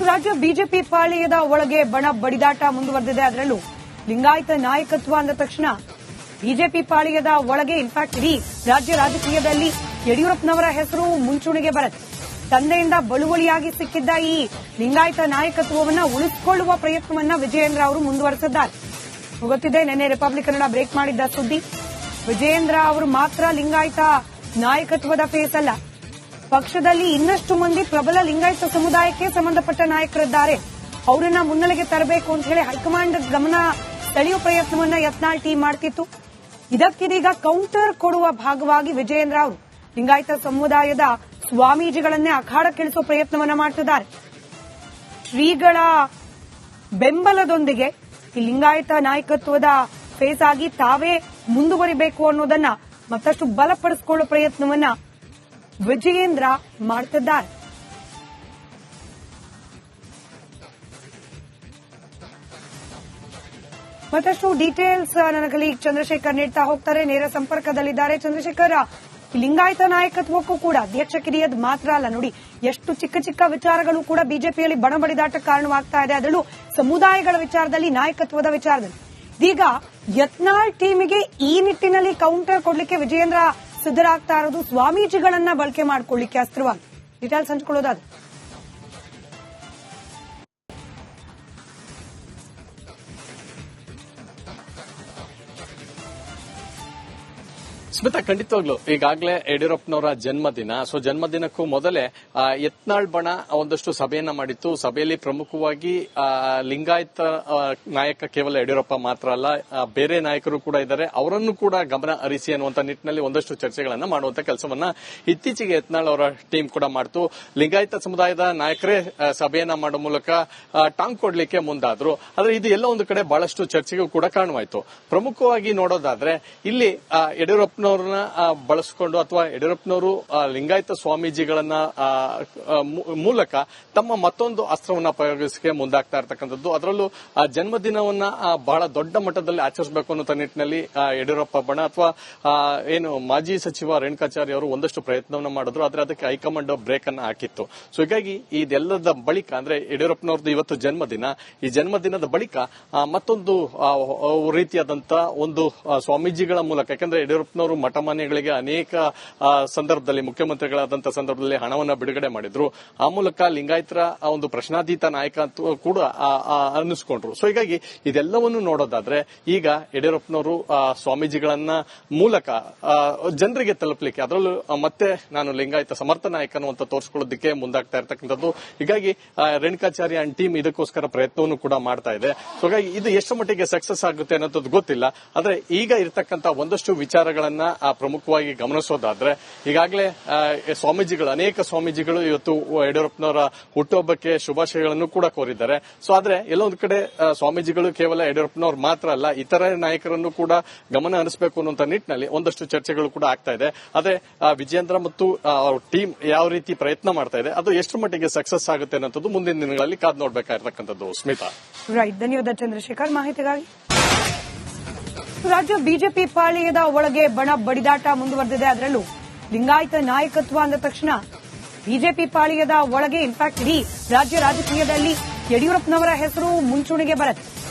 ರಾಜ್ಯ ಬಿಜೆಪಿ ಪಾಳೆಯದ ಒಳಗೆ ಬಣ ಬಡಿದಾಟ ಮುಂದುವರೆದಿದೆ. ಅದರಲ್ಲೂ ಲಿಂಗಾಯತ ನಾಯಕತ್ವ ಅಂದ ತಕ್ಷಣ ಬಿಜೆಪಿ ಪಾಳೆಯದ ಒಳಗೆ ಇನ್ಫ್ಯಾಕ್ಟ್ ಇಡೀ ರಾಜ್ಯ ರಾಜಕೀಯದಲ್ಲಿ ಯಡಿಯೂರಪ್ಪನವರ ಹೆಸರು ಮುಂಚೂಣಿಗೆ ಬರುತ್ತೆ. ತಂದೆಯಿಂದ ಬಳುವಳಿಯಾಗಿ ಸಿಕ್ಕಿದ್ದ ಈ ಲಿಂಗಾಯತ ನಾಯಕತ್ವವನ್ನ ಉಳಿಸಿಕೊಳ್ಳುವ ಪ್ರಯತ್ನವನ್ನ ವಿಜಯೇಂದ್ರ ಅವರು ಮುಂದುವರೆಸಿದ್ದಾರೆ. ಗೊತ್ತಿದೆ, ನಿನ್ನೆ ರಿಪಬ್ಲಿಕ್ ಕನ್ನಡ ಬ್ರೇಕ್ ಮಾಡಿದ್ದ ಸುದ್ದಿ. ವಿಜಯೇಂದ್ರ ಅವರು ಮಾತ್ರ ಲಿಂಗಾಯತ ನಾಯಕತ್ವದ ಫೇಸ್ ಅಲ್ಲ, ಪಕ್ಷದಲ್ಲಿ ಇನ್ನಷ್ಟು ಮಂದಿ ಪ್ರಬಲ ಲಿಂಗಾಯತ ಸಮುದಾಯಕ್ಕೆ ಸಂಬಂಧಪಟ್ಟ ನಾಯಕರಿದ್ದಾರೆ. ಅವರನ್ನ ಮುನ್ನೆಲೆಗೆ ತರಬೇಕು ಅಂತ ಹೇಳಿ ಹೈಕಮಾಂಡ್ ಗಮನ ಸೆಳೆಯುವ ಪ್ರಯತ್ನವನ್ನ ಯತ್ನಾಳ್ ಟೀಮ್ ಮಾಡ್ತಿತ್ತು. ಇದಕ್ಕಿದೀಗ ಕೌಂಟರ್ ಕೊಡುವ ಭಾಗವಾಗಿ ವಿಜಯೇಂದ್ರ ಅವರು ಲಿಂಗಾಯತ ಸಮುದಾಯದ ಸ್ವಾಮೀಜಿಗಳನ್ನೇ ಅಖಾಡಕ್ಕಿಳಿಸುವ ಪ್ರಯತ್ನವನ್ನ ಮಾಡ್ತಿದ್ದಾರೆ. ಶ್ರೀಗಳ ಬೆಂಬಲದೊಂದಿಗೆ ಈ ಲಿಂಗಾಯತ ನಾಯಕತ್ವದ ಫೇಸ್ ಆಗಿ ತಾವೇ ಮುಂದುವರಿಬೇಕು ಅನ್ನೋದನ್ನ ಮತ್ತಷ್ಟು ಬಲಪಡಿಸಿಕೊಳ್ಳುವ ಪ್ರಯತ್ನವನ್ನ ವಿಜಯೇಂದ್ರ ಮಾಡ್ತಿದ್ದಾರೆ. ಮತ್ತಷ್ಟು ಡೀಟೇಲ್ಸ್ ನನಗೆ ಚಂದ್ರಶೇಖರ್ ನೀಡ್ತಾ ಹೋಗ್ತಾರೆ, ನೇರ ಸಂಪರ್ಕದಲ್ಲಿದ್ದಾರೆ. ಚಂದ್ರಶೇಖರ್, ಲಿಂಗಾಯತ ನಾಯಕತ್ವಕ್ಕೂ ಕೂಡ ಅಧ್ಯಕ್ಷ ಕಿರಿಯದ್ ಮಾತ್ರ ಅಲ್ಲ, ನೋಡಿ ಎಷ್ಟು ಚಿಕ್ಕ ಚಿಕ್ಕ ವಿಚಾರಗಳು ಕೂಡ ಬಿಜೆಪಿಯಲ್ಲಿ ಬಣಬಡಿದಾಟಕ್ಕೆ ಕಾರಣವಾಗ್ತಾ ಇದೆ. ಅದರಲ್ಲೂ ಸಮುದಾಯಗಳ ವಿಚಾರದಲ್ಲಿ, ನಾಯಕತ್ವದ ವಿಚಾರದಲ್ಲಿ. ಇದೀಗ ಯತ್ನಾಳ್ ಟೀಮಿಗೆ ಈ ನಿಟ್ಟಿನಲ್ಲಿ ಕೌಂಟರ್ ಕೊಡ್ಲಿಕ್ಕೆ ವಿಜಯೇಂದ್ರ ಸಿದ್ದರಾಗ್ತಾ ಇರೋದು ಸ್ವಾಮೀಜಿಗಳನ್ನ ಬಳಕೆ ಮಾಡಿಕೊಳ್ಳಿಕ್ಕೆ ಅಸ್ತ್ರವಾಗಿ. ಡೀಟೇಲ್ಸ್ ಹಂಚಿಕೊಳ್ಳೋದಾದ್ರೆ ಸ್ಮಿತಾ, ಖಂಡಿತವಾಗ್ಲು ಈಗಾಗಲೇ ಯಡಿಯೂರಪ್ಪನವರ ಜನ್ಮದಿನ. ಜನ್ಮದಿನಕ್ಕೂ ಮೊದಲೇ ಯತ್ನಾಳ್ ಬಣ ಒಂದಷ್ಟು ಸಭೆಯನ್ನ ಮಾಡಿತ್ತು. ಸಭೆಯಲ್ಲಿ ಪ್ರಮುಖವಾಗಿ ಲಿಂಗಾಯತ ನಾಯಕ ಕೇವಲ ಯಡಿಯೂರಪ್ಪ ಮಾತ್ರ ಅಲ್ಲ, ಬೇರೆ ನಾಯಕರು ಕೂಡ ಇದ್ದಾರೆ, ಅವರನ್ನು ಕೂಡ ಗಮನ ಹರಿಸಿ ಅನ್ನುವಂತ ನಿಟ್ಟಿನಲ್ಲಿ ಒಂದಷ್ಟು ಚರ್ಚೆಗಳನ್ನ ಮಾಡುವಂತ ಕೆಲಸವನ್ನ ಇತ್ತೀಚೆಗೆ ಯತ್ನಾಳ್ ಅವರ ಟೀಮ್ ಕೂಡ ಮಾಡ್ತು. ಲಿಂಗಾಯತ ಸಮುದಾಯದ ನಾಯಕರೇ ಸಭೆಯನ್ನ ಮಾಡೋ ಮೂಲಕ ಟಾಂಗ್ ಕೊಡ್ಲಿಕ್ಕೆ ಮುಂದಾದ್ರು. ಆದ್ರೆ ಇದು ಎಲ್ಲ ಒಂದು ಕಡೆ ಬಹಳಷ್ಟು ಚರ್ಚೆಗೂ ಕೂಡ ಕಾರಣವಾಯಿತು. ಪ್ರಮುಖವಾಗಿ ನೋಡೋದಾದ್ರೆ ಇಲ್ಲಿ ಯಡಿಯೂರಪ್ಪನವ್ರನ್ನ ಬಳಸಿಕೊಂಡು ಅಥವಾ ಯಡಿಯೂರಪ್ಪನವರು ಲಿಂಗಾಯತ ಸ್ವಾಮೀಜಿಗಳನ್ನ ಮೂಲಕ ತಮ್ಮ ಮತ್ತೊಂದು ಅಸ್ತ್ರವನ್ನ ಪ್ರಯೋಗಿಸಕ್ಕೆ ಮುಂದಾಗ್ತಾ ಇರತಕ್ಕಂಥದ್ದು. ಅದರಲ್ಲೂ ಜನ್ಮದಿನವನ್ನ ಬಹಳ ದೊಡ್ಡ ಮಟ್ಟದಲ್ಲಿ ಆಚರಿಸಬೇಕು ಅನ್ನೋ ನಿಟ್ಟಿನಲ್ಲಿ ಯಡಿಯೂರಪ್ಪ ಬಣ ಅಥವಾ ಏನು ಮಾಜಿ ಸಚಿವ ರೇಣುಕಾಚಾರ್ಯ ಅವರು ಒಂದಷ್ಟು ಪ್ರಯತ್ನವನ್ನ ಮಾಡಿದ್ರು. ಆದ್ರೆ ಅದಕ್ಕೆ ಹೈಕಮಾಂಡ್ ಬ್ರೇಕ್ ಅನ್ನ ಹಾಕಿತ್ತು. ಸೊ ಹೀಗಾಗಿ ಇದೆಲ್ಲದ ಬಳಿಕ ಅಂದ್ರೆ ಯಡಿಯೂರಪ್ಪನವ್ರದ್ದು ಇವತ್ತು ಜನ್ಮದಿನ, ಈ ಜನ್ಮದಿನದ ಬಳಿಕ ಮತ್ತೊಂದು ರೀತಿಯಾದಂತ ಒಂದು ಸ್ವಾಮೀಜಿಗಳ ಮೂಲಕ, ಯಾಕಂದ್ರೆ ಯಡಿಯೂರಪ್ಪನವರು ಮಠ ಮನೆಗಳಿಗೆ ಅನೇಕ ಸಂದರ್ಭದಲ್ಲಿ ಮುಖ್ಯಮಂತ್ರಿಗಳಾದಂತಹ ಸಂದರ್ಭದಲ್ಲಿ ಹಣವನ್ನ ಬಿಡುಗಡೆ ಮಾಡಿದ್ರು. ಆ ಮೂಲಕ ಲಿಂಗಾಯತರ ಒಂದು ಪ್ರಶ್ನಾತೀತ ನಾಯಕ ಅಂತ ಕೂಡ ಅನ್ನಿಸ್ಕೊಂಡ್ರು. ಸೊ ಹೀಗಾಗಿ ಇದೆಲ್ಲವನ್ನು ನೋಡೋದಾದ್ರೆ ಈಗ ಯಡಿಯೂರಪ್ಪನವರು ಸ್ವಾಮೀಜಿಗಳನ್ನ ಮೂಲಕ ಜನರಿಗೆ ತಲುಪಲಿಕ್ಕೆ, ಅದರಲ್ಲೂ ಮತ್ತೆ ನಾನು ಲಿಂಗಾಯತ ಸಮರ್ಥ ನಾಯಕ ಅನ್ನುವಂತ ತೋರಿಸಿಕೊಳ್ಳೋದಕ್ಕೆ ಮುಂದಾಗ್ತಾ ಇರತಕ್ಕಂಥದ್ದು. ಹೀಗಾಗಿ ರೇಣುಕಾಚಾರ್ಯ ಅಂಡ್ ಟೀಮ್ ಇದಕ್ಕೋಸ್ಕರ ಪ್ರಯತ್ನವನ್ನು ಕೂಡ ಮಾಡ್ತಾ ಇದೆ. ಸೊ ಹಾಗಾಗಿ ಇದು ಎಷ್ಟು ಮಟ್ಟಿಗೆ ಸಕ್ಸಸ್ ಆಗುತ್ತೆ ಅನ್ನೋದು ಗೊತ್ತಿಲ್ಲ. ಆದ್ರೆ ಈಗ ಇರತಕ್ಕಂತ ಒಂದಷ್ಟು ವಿಚಾರಗಳನ್ನ ಪ್ರಮುಖವಾಗಿ ಗಮನಿಸೋದಾದ್ರೆ, ಈಗಾಗಲೇ ಸ್ವಾಮೀಜಿಗಳು, ಅನೇಕ ಸ್ವಾಮೀಜಿಗಳು ಇವತ್ತು ಯಡಿಯೂರಪ್ಪನವರ ಹುಟ್ಟುಹಬ್ಬಕ್ಕೆ ಶುಭಾಶಯಗಳನ್ನು ಕೂಡ ಕೋರಿದ್ದಾರೆ. ಸೊ ಆದ್ರೆ ಎಲ್ಲೊಂದು ಕಡೆ ಸ್ವಾಮೀಜಿಗಳು ಕೇವಲ ಯಡಿಯೂರಪ್ಪನವರು ಮಾತ್ರ ಅಲ್ಲ, ಇತರ ನಾಯಕರನ್ನು ಕೂಡ ಗಮನ ಹರಿಸಬೇಕು ಅನ್ನುವಂತ ನಿಟ್ಟಿನಲ್ಲಿ ಒಂದಷ್ಟು ಚರ್ಚೆಗಳು ಕೂಡ ಆಗ್ತಾ ಇದೆ. ಆದ್ರೆ ವಿಜಯೇಂದ್ರ ಮತ್ತು ಟೀಮ್ ಯಾವ ರೀತಿ ಪ್ರಯತ್ನ ಮಾಡ್ತಾ ಇದೆ, ಅದು ಎಷ್ಟು ಮಟ್ಟಿಗೆ ಸಕ್ಸಸ್ ಆಗುತ್ತೆ ಅನ್ನೋದು ಮುಂದಿನ ದಿನಗಳಲ್ಲಿ ಕಾದು ನೋಡಬೇಕಾಗಿರ್ತಕ್ಕಂಥದ್ದು. ಸ್ಮಿತಾ, ರೈಟ್, ಧನ್ಯವಾದ ಚಂದ್ರಶೇಖರ್ ಮಾಹಿತಿಗಾಗಿ. ರಾಜ್ಯ ಬಿಜೆಪಿ ಪಾಳೆಯದ ಒಳಗೆ ಬಣ ಬಡಿದಾಟ ಮುಂದುವರೆದಿದೆ. ಅದರಲ್ಲೂ ಲಿಂಗಾಯತ ನಾಯಕತ್ವ ಅಂದ ತಕ್ಷಣ ಬಿಜೆಪಿ ಪಾಳೆಯದ ಒಳಗೆ ಇನ್ಫ್ಯಾಕ್ಟ್ ಇಡೀ ರಾಜ್ಯ ರಾಜಕೀಯದಲ್ಲಿ ಯಡಿಯೂರಪ್ಪನವರ ಹೆಸರು ಮುಂಚೂಣಿಗೆ ಬರುತ್ತೆ.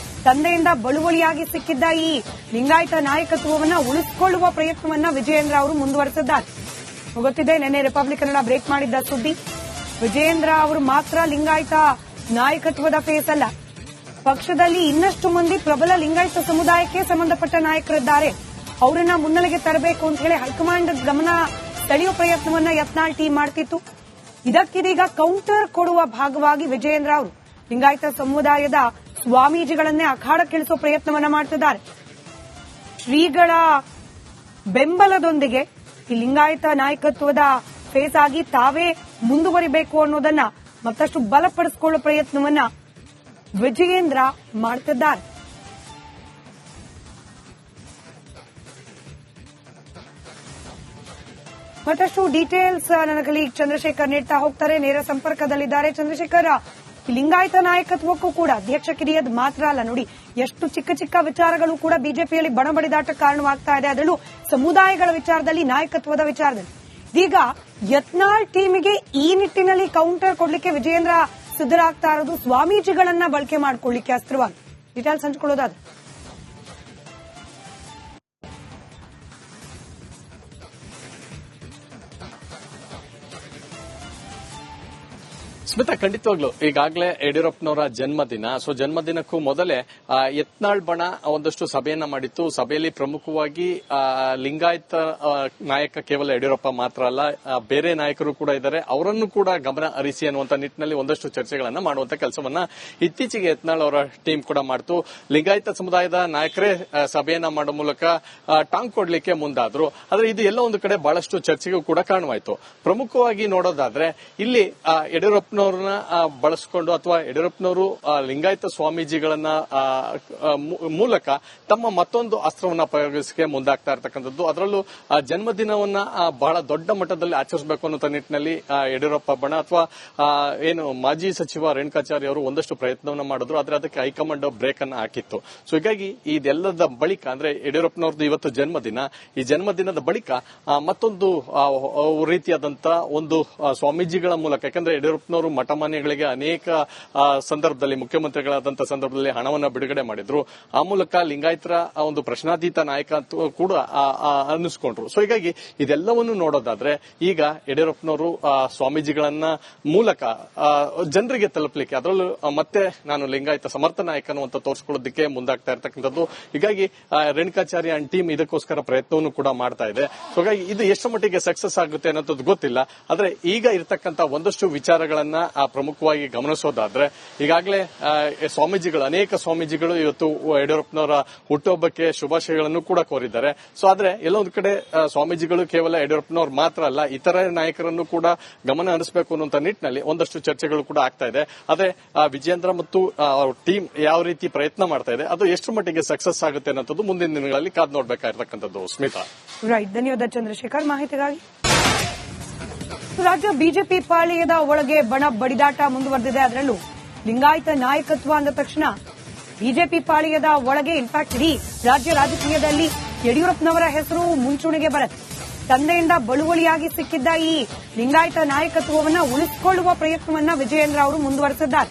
ತಂದೆಯಿಂದ ಬಳುವಳಿಯಾಗಿ ಸಿಕ್ಕಿದ್ದ ಈ ಲಿಂಗಾಯತ ನಾಯಕತ್ವವನ್ನ ಉಳಿಸಿಕೊಳ್ಳುವ ಪ್ರಯತ್ನವನ್ನ ವಿಜಯೇಂದ್ರ ಅವರು ಮುಂದುವರೆಸಿದ್ದಾರೆ. ಗೊತ್ತಿದೆ, ನಿನ್ನೆ ರಿಪಬ್ಲಿಕ್ ಕನ್ನಡ ಬ್ರೇಕ್ ಮಾಡಿದ್ದ ಸುದ್ದಿ. ವಿಜಯೇಂದ್ರ ಅವರು ಮಾತ್ರ ಲಿಂಗಾಯತ ನಾಯಕತ್ವದ ಫೇಸ್ ಅಲ್ಲ, ಪಕ್ಷದಲ್ಲಿ ಇನ್ನಷ್ಟು ಮಂದಿ ಪ್ರಬಲ ಲಿಂಗಾಯತ ಸಮುದಾಯಕ್ಕೆ ಸಂಬಂಧಪಟ್ಟ ನಾಯಕರಿದ್ದಾರೆ. ಅವರನ್ನ ಮುನ್ನೆಲೆಗೆ ತರಬೇಕು ಅಂತ ಹೇಳಿ ಹೈಕಮಾಂಡ್ ಗಮನ ಸೆಳೆಯುವ ಪ್ರಯತ್ನವನ್ನ ಯತ್ನಾಳ್ ಟೀಮ್ ಮಾಡ್ತಿತ್ತು. ಇದಕ್ಕಿದೀಗ ಕೌಂಟರ್ ಕೊಡುವ ಭಾಗವಾಗಿ ವಿಜಯೇಂದ್ರ ಅವರು ಲಿಂಗಾಯತ ಸಮುದಾಯದ ಸ್ವಾಮೀಜಿಗಳನ್ನೇ ಅಖಾಡಕ್ಕಿಳಿಸುವ ಪ್ರಯತ್ನವನ್ನ ಮಾಡ್ತಿದ್ದಾರೆ. ಶ್ರೀಗಳ ಬೆಂಬಲದೊಂದಿಗೆ ಈ ಲಿಂಗಾಯತ ನಾಯಕತ್ವದ ಫೇಸ್ ಆಗಿ ತಾವೇ ಮುಂದುವರಿಬೇಕು ಅನ್ನೋದನ್ನ ಮತ್ತಷ್ಟು ಬಲಪಡಿಸಿಕೊಳ್ಳುವ ಪ್ರಯತ್ನವನ್ನ ವಿಜಯೇಂದ್ರ ಮಾಡ್ತಿದ್ದಾರೆ. ಮತ್ತಷ್ಟು ಡೀಟೇಲ್ಸ್ ನನಗೆ ಚಂದ್ರಶೇಖರ್ ನೀಡ್ತಾ ಹೋಗ್ತಾರೆ, ನೇರ ಸಂಪರ್ಕದಲ್ಲಿದ್ದಾರೆ. ಚಂದ್ರಶೇಖರ್, ಲಿಂಗಾಯತ ನಾಯಕತ್ವಕ್ಕೂ ಕೂಡ ಅಧ್ಯಕ್ಷ ಕಿರಿಯದ್ ಮಾತ್ರ ಅಲ್ಲ, ನೋಡಿ ಎಷ್ಟು ಚಿಕ್ಕ ಚಿಕ್ಕ ವಿಚಾರಗಳು ಕೂಡ ಬಿಜೆಪಿಯಲ್ಲಿ ಬಣಬಡಿದಾಟಕ್ಕೆ ಕಾರಣವಾಗ್ತಾ ಇದೆ. ಅದರಲ್ಲೂ ಸಮುದಾಯಗಳ ವಿಚಾರದಲ್ಲಿ, ನಾಯಕತ್ವದ ವಿಚಾರದಲ್ಲಿ. ಇದೀಗ ಯತ್ನಾಳ್ ಟೀಮಿಗೆ ಈ ನಿಟ್ಟಿನಲ್ಲಿ ಕೌಂಟರ್ ಕೊಡ್ಲಿಕ್ಕೆ ವಿಜಯೇಂದ್ರ ಸಿದ್ಧರಾಗ್ತಾ ಇರೋದು ಸ್ವಾಮೀಜಿಗಳನ್ನ ಬಳಕೆ ಮಾಡ್ಕೊಳ್ಳಿಕ್ಕೆ ಅಸ್ತ್ರವಾಗಿ. ಡೀಟೇಲ್ಸ್ ಹಂಚ್ಕೊಳ್ಳೋದಾದ್ರೆ ಸ್ಮಿತಾ, ಖಂಡಿತವಾಗ್ಲು ಈಗಾಗಲೇ ಯಡಿಯೂರಪ್ಪನವರ ಜನ್ಮದಿನ. ಸೊ ಜನ್ಮದಿನಕ್ಕೂ ಮೊದಲೇ ಯತ್ನಾಳ್ ಬಣ ಒಂದಷ್ಟು ಸಭೆಯನ್ನ ಮಾಡಿತ್ತು. ಸಭೆಯಲ್ಲಿ ಪ್ರಮುಖವಾಗಿ ಲಿಂಗಾಯತ ನಾಯಕ ಕೇವಲ ಯಡಿಯೂರಪ್ಪ ಮಾತ್ರ ಅಲ್ಲ, ಬೇರೆ ನಾಯಕರು ಕೂಡ ಇದ್ದಾರೆ, ಅವರನ್ನು ಕೂಡ ಗಮನ ಹರಿಸಿ ಅನ್ನುವಂತ ನಿಟ್ಟಿನಲ್ಲಿ ಒಂದಷ್ಟು ಚರ್ಚೆಗಳನ್ನ ಮಾಡುವಂತ ಕೆಲಸವನ್ನ ಇತ್ತೀಚೆಗೆ ಯತ್ನಾಳ್ ಅವರ ಟೀಮ್ ಕೂಡ ಮಾಡ್ತು. ಲಿಂಗಾಯತ ಸಮುದಾಯದ ನಾಯಕರೇ ಸಭೆಯನ್ನ ಮಾಡೋ ಮೂಲಕ ಟಾಂಗ್ ಕೊಡ್ಲಿಕ್ಕೆ ಮುಂದಾದ್ರು. ಆದ್ರೆ ಇದು ಎಲ್ಲ ಒಂದು ಕಡೆ ಬಹಳಷ್ಟು ಚರ್ಚೆಗೂ ಕೂಡ ಕಾರಣವಾಯಿತು. ಪ್ರಮುಖವಾಗಿ ನೋಡೋದಾದ್ರೆ ಇಲ್ಲಿ ಯಡಿಯೂರಪ್ಪನವ್ರನ್ನ ಬಳಸಿಕೊಂಡು ಅಥವಾ ಯಡಿಯೂರಪ್ಪನವರು ಲಿಂಗಾಯತ ಸ್ವಾಮೀಜಿಗಳನ್ನ ಮೂಲಕ ತಮ್ಮ ಮತ್ತೊಂದು ಅಸ್ತ್ರವನ್ನ ಪ್ರಯೋಗಿಸಕ್ಕೆ ಮುಂದಾಗ್ತಾ ಇರತಕ್ಕಂಥದ್ದು. ಅದರಲ್ಲೂ ಜನ್ಮದಿನವನ್ನ ಬಹಳ ದೊಡ್ಡ ಮಟ್ಟದಲ್ಲಿ ಆಚರಿಸಬೇಕು ಅನ್ನೋ ನಿಟ್ಟಿನಲ್ಲಿ ಯಡಿಯೂರಪ್ಪ ಬಣ ಅಥವಾ ಏನು ಮಾಜಿ ಸಚಿವ ರೇಣುಕಾಚಾರ್ಯ ಅವರು ಒಂದಷ್ಟು ಪ್ರಯತ್ನವನ್ನ ಮಾಡಿದ್ರು. ಆದ್ರೆ ಅದಕ್ಕೆ ಹೈಕಮಾಂಡ್ ಬ್ರೇಕ್ ಅನ್ನ ಹಾಕಿತ್ತು. ಸೊ ಹೀಗಾಗಿ ಇದೆಲ್ಲದ ಬಳಿಕ ಅಂದ್ರೆ ಯಡಿಯೂರಪ್ಪನವ್ರದ್ದು ಇವತ್ತು ಜನ್ಮದಿನ, ಈ ಜನ್ಮದಿನದ ಬಳಿಕ ಮತ್ತೊಂದು ರೀತಿಯಾದಂತ ಒಂದು ಸ್ವಾಮೀಜಿಗಳ ಮೂಲಕ, ಯಾಕಂದ್ರೆ ಯಡಿಯೂರಪ್ಪನವರು ಮಠಮಾನ್ಯಗಳಿಗೆ ಅನೇಕ ಸಂದರ್ಭದಲ್ಲಿ ಮುಖ್ಯಮಂತ್ರಿಗಳಾದಂತ ಸಂದರ್ಭದಲ್ಲಿ ಹಣವನ್ನ ಬಿಡುಗಡೆ ಮಾಡಿದ್ರು. ಆ ಮೂಲಕ ಲಿಂಗಾಯತರ ಒಂದು ಪ್ರಶ್ನಾತೀತ ನಾಯಕ ಕೂಡ ಅನ್ನಿಸ್ಕೊಂಡ್ರು. ಸೊ ಹೀಗಾಗಿ ಇದೆಲ್ಲವನ್ನು ನೋಡೋದಾದ್ರೆ ಈಗ ಯಡಿಯೂರಪ್ಪನವರು ಸ್ವಾಮೀಜಿಗಳನ್ನ ಮೂಲಕ ಜನರಿಗೆ ತಲುಪಲಿಕ್ಕೆ, ಅದರಲ್ಲೂ ಮತ್ತೆ ನಾನು ಲಿಂಗಾಯತ ಸಮರ್ಥ ನಾಯಕ ಅನ್ನುವಂತ ತೋರಿಸ್ಕೊಳ್ಳೋದಕ್ಕೆ ಮುಂದಾಗ್ತಾ ಇರ್ತಕ್ಕಂಥದ್ದು. ಹೀಗಾಗಿ ರೇಣುಕಾಚಾರ್ಯ ಅಂಡ್ ಟೀಮ್ ಇದಕ್ಕೋಸ್ಕರ ಪ್ರಯತ್ನವನ್ನು ಕೂಡ ಮಾಡ್ತಾ ಇದೆ. ಸೊ ಹಾಗಾಗಿ ಇದು ಎಷ್ಟು ಮಟ್ಟಿಗೆ ಸಕ್ಸಸ್ ಆಗುತ್ತೆ ಅನ್ನೋದು ಗೊತ್ತಿಲ್ಲ. ಆದ್ರೆ ಈಗ ಇರತಕ್ಕಂತ ಒಂದಷ್ಟು ವಿಚಾರಗಳನ್ನ ಪ್ರಮುಖವಾಗಿ ಗಮನಿಸೋದಾದ್ರೆ, ಈಗಾಗಲೇ ಸ್ವಾಮೀಜಿಗಳು, ಅನೇಕ ಸ್ವಾಮೀಜಿಗಳು ಇವತ್ತು ಯಡಿಯೂರಪ್ಪನವರ ಹುಟ್ಟುಹಬ್ಬಕ್ಕೆ ಶುಭಾಶಯಗಳನ್ನು ಕೂಡ ಕೋರಿದ್ದಾರೆ. ಸೊ ಆದ್ರೆ ಎಲ್ಲೊಂದು ಕಡೆ ಸ್ವಾಮೀಜಿಗಳು ಕೇವಲ ಯಡಿಯೂರಪ್ಪನವ್ರು ಮಾತ್ರ ಅಲ್ಲ, ಇತರ ನಾಯಕರನ್ನು ಕೂಡ ಗಮನ ಹರಿಸಬೇಕು ಅನ್ನುವಂತ ನಿಟ್ಟಿನಲ್ಲಿ ಒಂದಷ್ಟು ಚರ್ಚೆಗಳು ಕೂಡ ಆಗ್ತಾ ಇದೆ. ಆದ್ರೆ ವಿಜೇಂದ್ರ ಮತ್ತು ಟೀಮ್ ಯಾವ ರೀತಿ ಪ್ರಯತ್ನ ಮಾಡ್ತಾ ಇದೆ, ಅದು ಎಷ್ಟು ಮಟ್ಟಿಗೆ ಸಕ್ಸಸ್ ಆಗುತ್ತೆ ಅನ್ನೋದು ಮುಂದಿನ ದಿನಗಳಲ್ಲಿ ಕಾದು ನೋಡಬೇಕಾಗಿರ್ತಕ್ಕಂಥದ್ದು. ಸ್ಮಿತಾ, ರೈಟ್, ಧನ್ಯವಾದ ಚಂದ್ರಶೇಖರ್ ಮಾಹಿತಿಗಾಗಿ. ರಾಜ್ಯ ಬಿಜೆಪಿ ಪಾಳೆಯದ ಒಳಗೆ ಬಣ ಬಡಿದಾಟ ಮುಂದುವರೆದಿದೆ. ಅದರಲ್ಲೂ ಲಿಂಗಾಯತ ನಾಯಕತ್ವ ಅಂದ ತಕ್ಷಣ ಬಿಜೆಪಿ ಪಾಳೆಯದ ಒಳಗೆ ಇನ್ಫ್ಯಾಕ್ಟ್ ಇಡೀ ರಾಜ್ಯ ರಾಜಕೀಯದಲ್ಲಿ ಯಡಿಯೂರಪ್ಪನವರ ಹೆಸರು ಮುಂಚೂಣಿಗೆ ಬರುತ್ತೆ. ತಂದೆಯಿಂದ ಬಳುವಳಿಯಾಗಿ ಸಿಕ್ಕಿದ್ದ ಈ ಲಿಂಗಾಯತ ನಾಯಕತ್ವವನ್ನ ಉಳಿಸಿಕೊಳ್ಳುವ ಪ್ರಯತ್ನವನ್ನ ವಿಜಯೇಂದ್ರ ಅವರು ಮುಂದುವರೆಸಿದ್ದಾರೆ.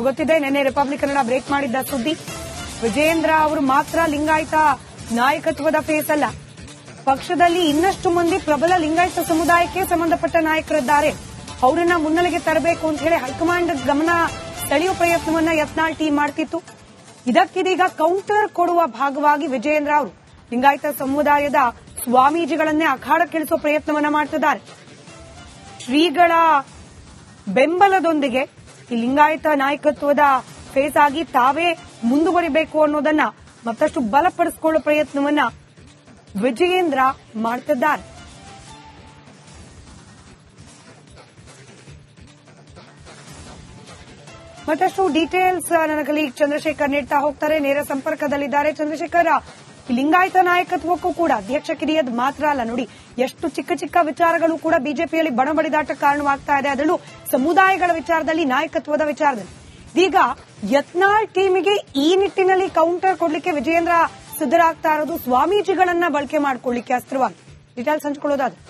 ಗೊತ್ತಿದೆ, ನಿನ್ನೆ ರಿಪಬ್ಲಿಕ್ ಕನ್ನಡ ಬ್ರೇಕ್ ಮಾಡಿದ್ದ ಸುದ್ದಿ. ವಿಜಯೇಂದ್ರ ಅವರು ಮಾತ್ರ ಲಿಂಗಾಯತ ನಾಯಕತ್ವದ ಫೇಸ್ ಅಲ್ಲ, ಪಕ್ಷದಲ್ಲಿ ಇನ್ನಷ್ಟು ಮಂದಿ ಪ್ರಬಲ ಲಿಂಗಾಯತ ಸಮುದಾಯಕ್ಕೆ ಸಂಬಂಧಪಟ್ಟ ನಾಯಕರಿದ್ದಾರೆ. ಅವರನ್ನ ಮುನ್ನೆಲೆಗೆ ತರಬೇಕು ಅಂತ ಹೇಳಿ ಹೈಕಮಾಂಡ್ ಗಮನ ಸೆಳೆಯುವ ಪ್ರಯತ್ನವನ್ನ ಯತ್ನಾಳ್ ಟೀಮ್ ಮಾಡ್ತಿತ್ತು. ಇದಕ್ಕಿದೀಗ ಕೌಂಟರ್ ಕೊಡುವ ಭಾಗವಾಗಿ ವಿಜಯೇಂದ್ರ ಅವರು ಲಿಂಗಾಯತ ಸಮುದಾಯದ ಸ್ವಾಮೀಜಿಗಳನ್ನೇ ಅಖಾಡಕ್ಕಿಳಿಸುವ ಪ್ರಯತ್ನವನ್ನ ಮಾಡ್ತಿದ್ದಾರೆ. ಶ್ರೀಗಳ ಬೆಂಬಲದೊಂದಿಗೆ ಈ ಲಿಂಗಾಯತ ನಾಯಕತ್ವದ ಫೇಸ್ ಆಗಿ ತಾವೇ ಮುಂದುವರಿಬೇಕು ಅನ್ನೋದನ್ನ ಮತ್ತಷ್ಟು ಬಲಪಡಿಸಿಕೊಳ್ಳುವ ಪ್ರಯತ್ನವನ್ನ ವಿಜಯೇಂದ್ರ ಮಾಡ್ತಿದ್ದಾರೆ. ಮತ್ತಷ್ಟು ಡೀಟೇಲ್ಸ್ ನನ್ನ ಕಲೀಗ್ ಚಂದ್ರಶೇಖರ್ ನೀಡ್ತಾ ಹೋಗ್ತಾರೆ, ನೇರ ಸಂಪರ್ಕದಲ್ಲಿದ್ದಾರೆ. ಚಂದ್ರಶೇಖರ್, ಲಿಂಗಾಯತ ನಾಯಕತ್ವಕ್ಕೂ ಕೂಡ ಅಧ್ಯಕ್ಷ ಕಿರಿಯದ್ ಮಾತ್ರ ಅಲ್ಲ, ನೋಡಿ ಎಷ್ಟು ಚಿಕ್ಕ ಚಿಕ್ಕ ವಿಚಾರಗಳು ಕೂಡ ಬಿಜೆಪಿಯಲ್ಲಿ ಬಣಬಡಿದಾಟ ಕಾರಣವಾಗ್ತಾ ಇದೆ. ಅದರಲ್ಲೂ ಸಮುದಾಯಗಳ ವಿಚಾರದಲ್ಲಿ, ನಾಯಕತ್ವದ ವಿಚಾರದಲ್ಲಿ. ಈಗ ಯತ್ನಾಳ್ ಟೀಮಿಗೆ ಈ ನಿಟ್ಟಿನಲ್ಲಿ ಕೌಂಟರ್ ಕೊಡ್ಲಿಕ್ಕೆ ವಿಜಯೇಂದ್ರ ಸಿದ್ಧರಾಗ್ತಾ ಇರೋದು ಸ್ವಾಮೀಜಿಗಳನ್ನ ಬಳಕೆ ಮಾಡ್ಕೊಳ್ಳಿಕ್ಕೆ ಅಸ್ತ್ರವಾಗಿ. ಡೀಟೇಲ್ಸ್ ಹಂಚ್ಕೊಳ್ಳೋದಾದ್ರೆ